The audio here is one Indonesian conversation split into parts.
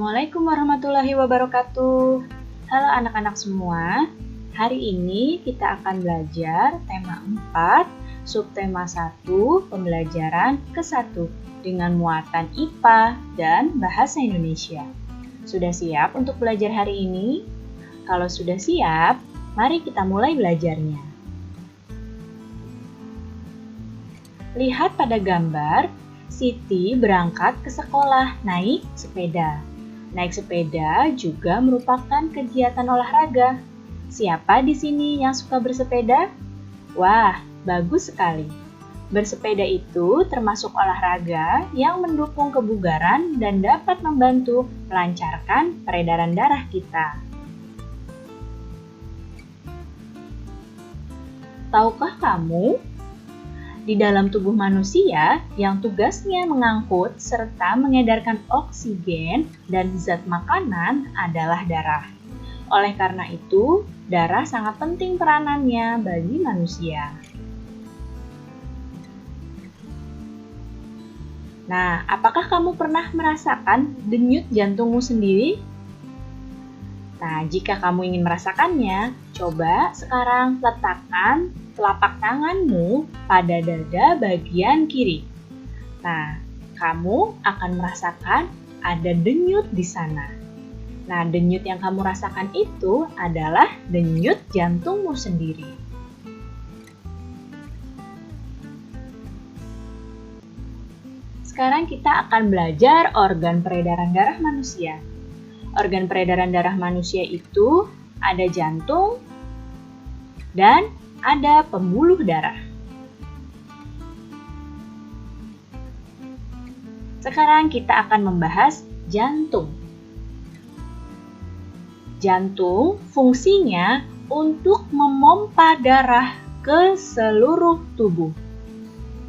Assalamualaikum warahmatullahi wabarakatuh. Halo anak-anak semua. Hari ini kita akan belajar tema 4, subtema 1, pembelajaran ke-1 dengan muatan IPA dan bahasa Indonesia. Sudah siap untuk belajar hari ini? Kalau sudah siap, mari kita mulai belajarnya. Lihat pada gambar, Siti berangkat ke sekolah naik sepeda. Naik sepeda juga merupakan kegiatan olahraga. Siapa di sini yang suka bersepeda? Wah, bagus sekali. Bersepeda itu termasuk olahraga yang mendukung kebugaran dan dapat membantu melancarkan peredaran darah kita. Tahukah kamu? Di dalam tubuh manusia yang tugasnya mengangkut serta mengedarkan oksigen dan zat makanan adalah darah. Oleh karena itu, darah sangat penting peranannya bagi manusia. Nah, apakah kamu pernah merasakan denyut jantungmu sendiri? Nah, jika kamu ingin merasakannya, coba sekarang letakkan telapak tanganmu pada dada bagian kiri. Nah, kamu akan merasakan ada denyut di sana. Nah, denyut yang kamu rasakan itu adalah denyut jantungmu sendiri. Sekarang kita akan belajar organ peredaran darah manusia. Organ peredaran darah manusia itu ada jantung dan ada pembuluh darah. Sekarang kita akan membahas jantung. Jantung fungsinya untuk memompa darah ke seluruh tubuh.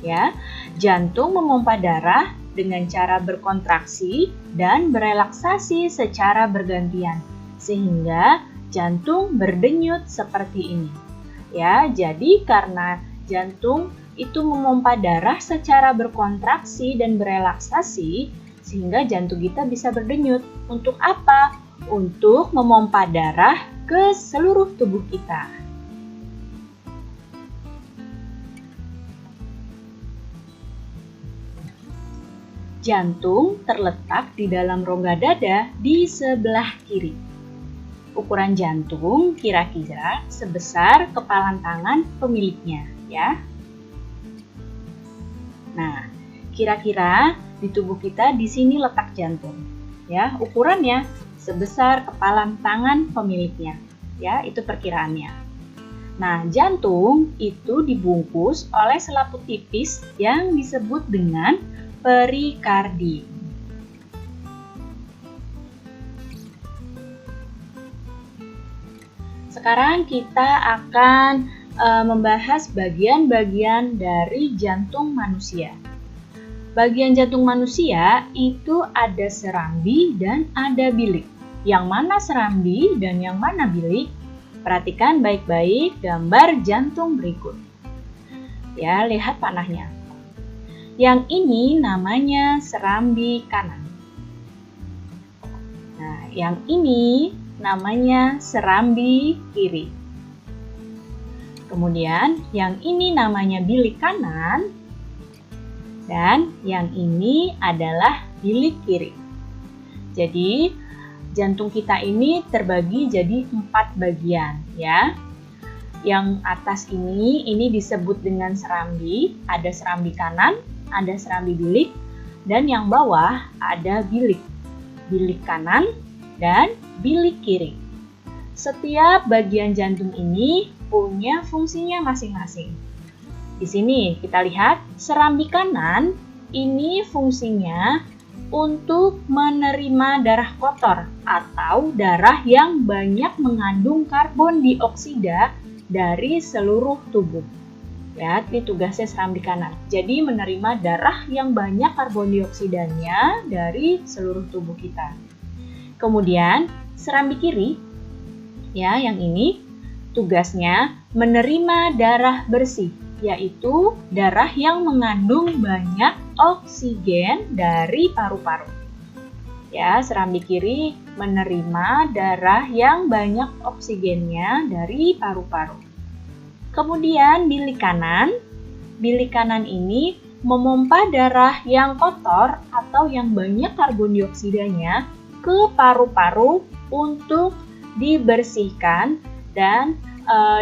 Ya, jantung memompa darah dengan cara berkontraksi dan berelaksasi secara bergantian, sehingga jantung berdenyut seperti ini. Ya, jadi karena jantung itu memompa darah secara berkontraksi dan berelaksasi, sehingga jantung kita bisa berdenyut. Untuk apa? Untuk memompa darah ke seluruh tubuh kita. Jantung terletak di dalam rongga dada di sebelah kiri. Ukuran jantung kira-kira sebesar kepalan tangan pemiliknya, ya. Nah, kira-kira di tubuh kita di sini letak jantung, ya. Ukurannya sebesar kepalan tangan pemiliknya, ya. Itu perkiraannya. Nah, jantung itu dibungkus oleh selaput tipis yang disebut dengan perikardi. Sekarang kita akan membahas bagian-bagian dari jantung manusia. Bagian jantung manusia itu ada serambi dan ada bilik. Yang mana serambi dan yang mana bilik? Perhatikan baik-baik gambar jantung berikut. Ya, lihat panahnya. Yang ini namanya serambi kanan. Nah, yang ini namanya serambi kiri. Kemudian yang ini namanya bilik kanan dan yang ini adalah bilik kiri. Jadi jantung kita ini terbagi jadi 4 bagian, ya. Yang atas ini disebut dengan serambi, ada serambi kanan, ada serambi bilik, dan yang bawah ada bilik. Bilik kanan dan bilik kiri. Setiap bagian jantung ini punya fungsinya masing-masing. Di sini kita lihat serambi kanan ini fungsinya untuk menerima darah kotor atau darah yang banyak mengandung karbon dioksida dari seluruh tubuh. Ya, ini tugasnya serambi kanan. Jadi menerima darah yang banyak karbon dioksidanya dari seluruh tubuh kita. Kemudian serambi kiri, ya, yang ini tugasnya menerima darah bersih, yaitu darah yang mengandung banyak oksigen dari paru-paru. Ya, serambi kiri menerima darah yang banyak oksigennya dari paru-paru. Kemudian bilik kanan ini memompa darah yang kotor atau yang banyak karbon dioksidanya ke paru-paru untuk dibersihkan dan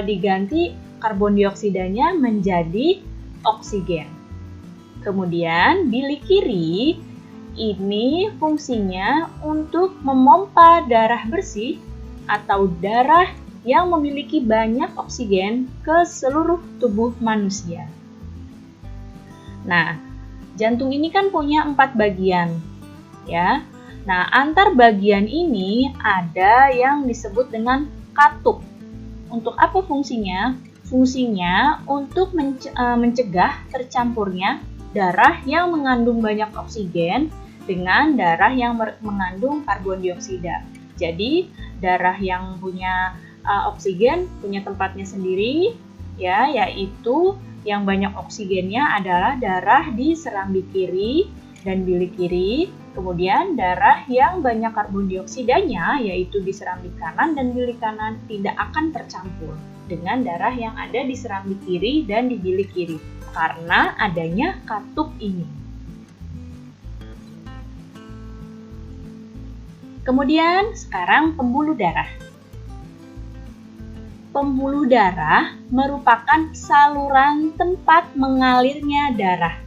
diganti karbon dioksidanya menjadi oksigen. Kemudian bilik kiri ini fungsinya untuk memompa darah bersih atau darah yang memiliki banyak oksigen ke seluruh tubuh manusia. Nah, jantung ini kan punya 4 bagian, ya. Nah, antar bagian ini ada yang disebut dengan katup. Untuk apa fungsinya? Fungsinya untuk mencegah tercampurnya darah yang mengandung banyak oksigen dengan darah yang mengandung karbon dioksida. Jadi, darah yang punya oksigen punya tempatnya sendiri, ya, yaitu yang banyak oksigennya adalah darah di serambi kiri dan bilik kiri. Kemudian darah yang banyak karbon dioksidanya, yaitu di serambi kanan dan bilik kanan, tidak akan tercampur dengan darah yang ada di serambi kiri dan di bilik kiri karena adanya katup ini. Kemudian sekarang pembuluh darah. Pembuluh darah merupakan saluran tempat mengalirnya darah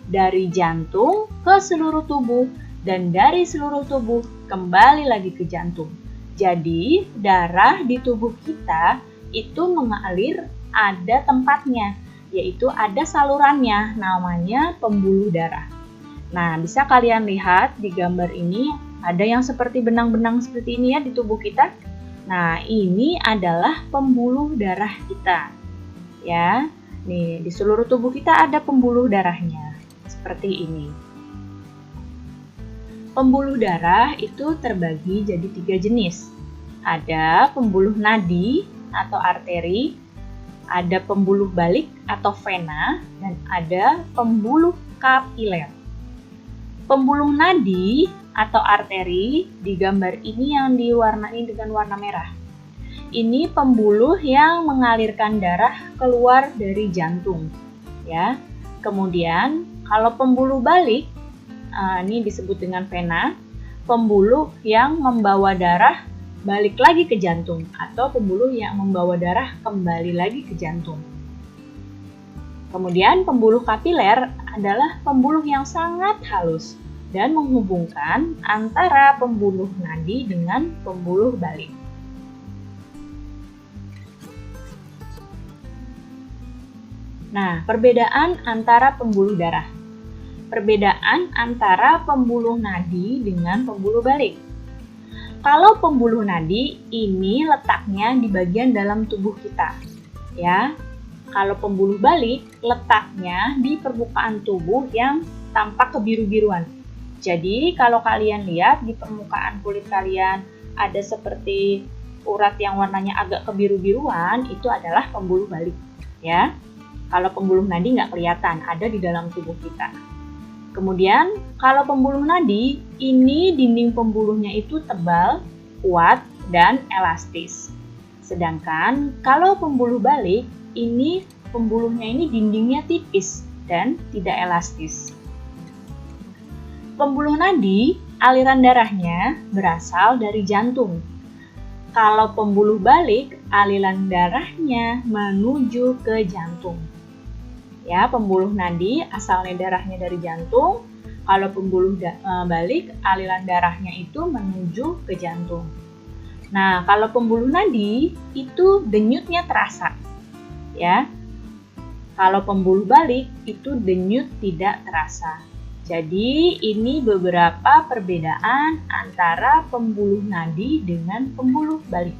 dari jantung ke seluruh tubuh dan dari seluruh tubuh kembali lagi ke jantung. Jadi, darah di tubuh kita itu mengalir ada tempatnya, yaitu ada salurannya, namanya pembuluh darah. Nah, bisa kalian lihat di gambar ini ada yang seperti benang-benang seperti ini ya di tubuh kita. Nah, ini adalah pembuluh darah kita. Ya, nih di seluruh tubuh kita ada pembuluh darahnya. Seperti ini. Pembuluh darah itu terbagi jadi 3 jenis. Ada pembuluh nadi atau arteri, ada pembuluh balik atau vena, dan ada pembuluh kapiler. Pembuluh nadi atau arteri di gambar ini yang diwarnai dengan warna merah. Ini pembuluh yang mengalirkan darah keluar dari jantung, ya. Kemudian kalau pembuluh balik, ini disebut dengan vena, pembuluh yang membawa darah balik lagi ke jantung atau pembuluh yang membawa darah kembali lagi ke jantung. Kemudian pembuluh kapiler adalah pembuluh yang sangat halus dan menghubungkan antara pembuluh nadi dengan pembuluh balik. Nah, perbedaan antara pembuluh darah. Perbedaan antara pembuluh nadi dengan pembuluh balik. Kalau pembuluh nadi ini letaknya di bagian dalam tubuh kita, ya. Kalau pembuluh balik letaknya di permukaan tubuh yang tampak kebiru-biruan. Jadi kalau kalian lihat di permukaan kulit kalian ada seperti urat yang warnanya agak kebiru-biruan, itu adalah pembuluh balik, ya. Kalau pembuluh nadi nggak kelihatan, ada di dalam tubuh kita. Kemudian kalau pembuluh nadi, ini dinding pembuluhnya itu tebal, kuat, dan elastis. Sedangkan kalau pembuluh balik, ini pembuluhnya ini dindingnya tipis dan tidak elastis. Pembuluh nadi, aliran darahnya berasal dari jantung. Kalau pembuluh balik, aliran darahnya menuju ke jantung. Ya, pembuluh nadi asalnya darahnya dari jantung. Kalau pembuluh balik, aliran darahnya itu menuju ke jantung. Nah, kalau pembuluh nadi itu denyutnya terasa. Ya. Kalau pembuluh balik itu denyut tidak terasa. Jadi, ini beberapa perbedaan antara pembuluh nadi dengan pembuluh balik.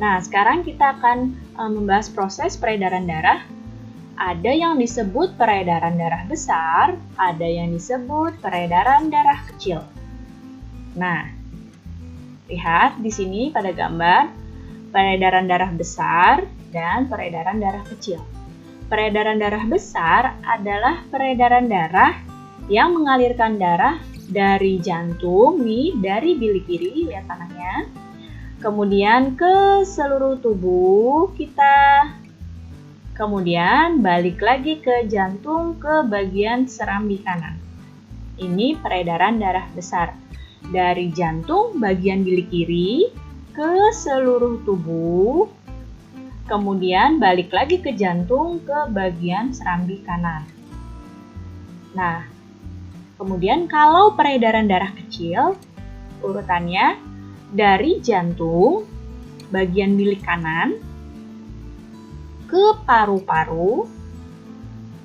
Nah, sekarang kita akan membahas proses peredaran darah. Ada yang disebut peredaran darah besar, ada yang disebut peredaran darah kecil. Nah, lihat di sini pada gambar peredaran darah besar dan peredaran darah kecil. Peredaran darah besar adalah peredaran darah yang mengalirkan darah dari jantung, nih, dari bilik kiri, lihat tanahnya, kemudian ke seluruh tubuh kita, kemudian balik lagi ke jantung ke bagian serambi kanan. Ini peredaran darah besar dari jantung bagian bilik kiri ke seluruh tubuh, kemudian balik lagi ke jantung ke bagian serambi kanan. Nah, kemudian kalau peredaran darah kecil, urutannya dari jantung bagian bilik kanan ke paru-paru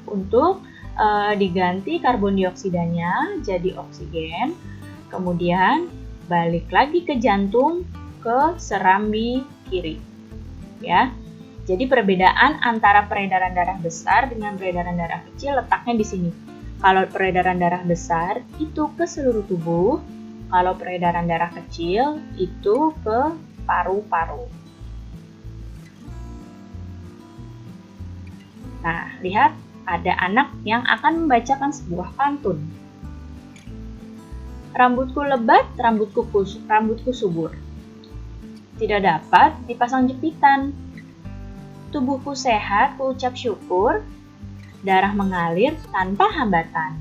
untuk diganti karbon dioksidanya jadi oksigen, kemudian balik lagi ke jantung ke serambi kiri. Ya. Jadi perbedaan antara peredaran darah besar dengan peredaran darah kecil letaknya di sini. Kalau peredaran darah besar itu ke seluruh tubuh, kalau peredaran darah kecil itu ke paru-paru. Nah, lihat ada anak yang akan membacakan sebuah pantun. Rambutku lebat, rambutku subur. Tidak dapat dipasang jepitan. Tubuhku sehat, kuucap syukur, darah mengalir tanpa hambatan.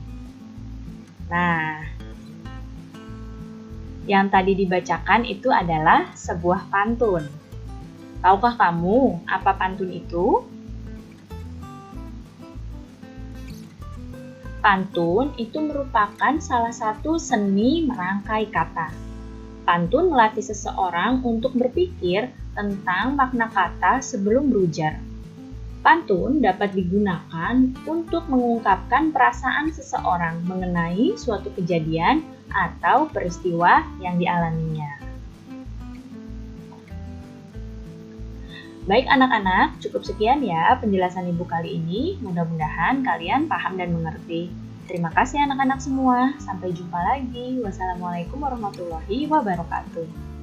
Nah, yang tadi dibacakan itu adalah sebuah pantun. Tahukah kamu apa pantun itu? Pantun itu merupakan salah satu seni merangkai kata. Pantun melatih seseorang untuk berpikir tentang makna kata sebelum berujar. Pantun dapat digunakan untuk mengungkapkan perasaan seseorang mengenai suatu kejadian atau peristiwa yang dialaminya. Baik anak-anak, cukup sekian ya penjelasan Ibu kali ini. Mudah-mudahan kalian paham dan mengerti. Terima kasih anak-anak semua. Sampai jumpa lagi. Wassalamualaikum warahmatullahi wabarakatuh.